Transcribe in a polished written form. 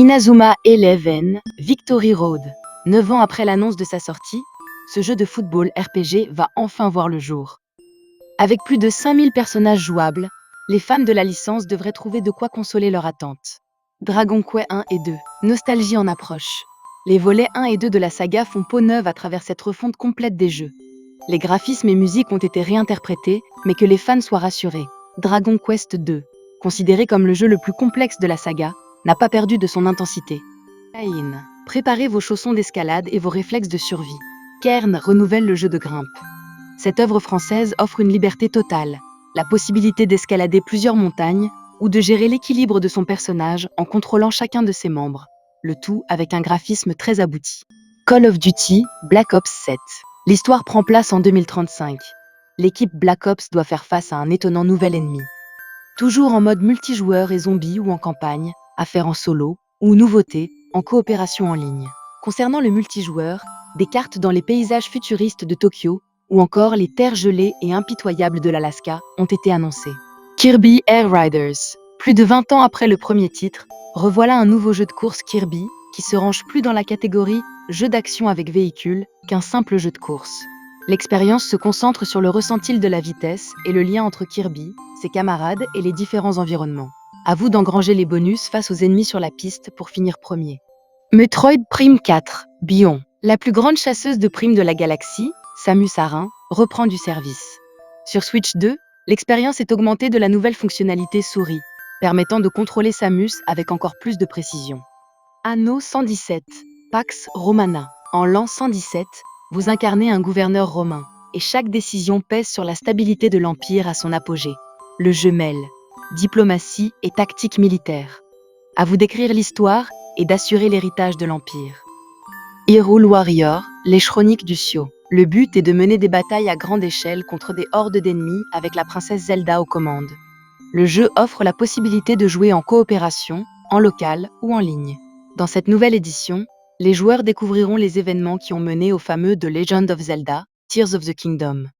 Inazuma Eleven, Victory Road. 9 ans après l'annonce de sa sortie, ce jeu de football RPG va enfin voir le jour. Avec plus de 5000 personnages jouables, les fans de la licence devraient trouver de quoi consoler leur attente. Dragon Quest 1 et 2, nostalgie en approche. Les volets 1 et 2 de la saga font peau neuve à travers cette refonte complète des jeux. Les graphismes et musiques ont été réinterprétés, mais que les fans soient rassurés. Dragon Quest 2, considéré comme le jeu le plus complexe de la saga, n'a pas perdu de son intensité. Cain, préparez vos chaussons d'escalade et vos réflexes de survie. Kern renouvelle le jeu de grimpe. Cette œuvre française offre une liberté totale, la possibilité d'escalader plusieurs montagnes ou de gérer l'équilibre de son personnage en contrôlant chacun de ses membres, le tout avec un graphisme très abouti. Call of Duty Black Ops 7. L'histoire prend place en 2035. L'équipe Black Ops doit faire face à un étonnant nouvel ennemi. Toujours en mode multijoueur et zombie ou en campagne, affaire en solo, ou nouveauté, en coopération en ligne. Concernant le multijoueur, des cartes dans les paysages futuristes de Tokyo ou encore les terres gelées et impitoyables de l'Alaska ont été annoncées. Kirby Air Riders. Plus de 20 ans après le premier titre, revoilà un nouveau jeu de course Kirby qui se range plus dans la catégorie jeu d'action avec véhicule qu'un simple jeu de course. L'expérience se concentre sur le ressenti de la vitesse et le lien entre Kirby, ses camarades et les différents environnements. À vous d'engranger les bonus face aux ennemis sur la piste pour finir premier. Metroid Prime 4, Bion. La plus grande chasseuse de primes de la galaxie, Samus Aran, reprend du service. Sur Switch 2, l'expérience est augmentée de la nouvelle fonctionnalité souris, permettant de contrôler Samus avec encore plus de précision. Anno 117, Pax Romana. En l'an 117, vous incarnez un gouverneur romain, et chaque décision pèse sur la stabilité de l'Empire à son apogée. Le jeu mêle diplomatie et tactique militaire. À vous d'écrire l'histoire et d'assurer l'héritage de l'Empire. Hyrule Warrior, les chroniques du Sio. Le but est de mener des batailles à grande échelle contre des hordes d'ennemis avec la princesse Zelda aux commandes. Le jeu offre la possibilité de jouer en coopération, en local ou en ligne. Dans cette nouvelle édition, les joueurs découvriront les événements qui ont mené au fameux The Legend of Zelda, Tears of the Kingdom.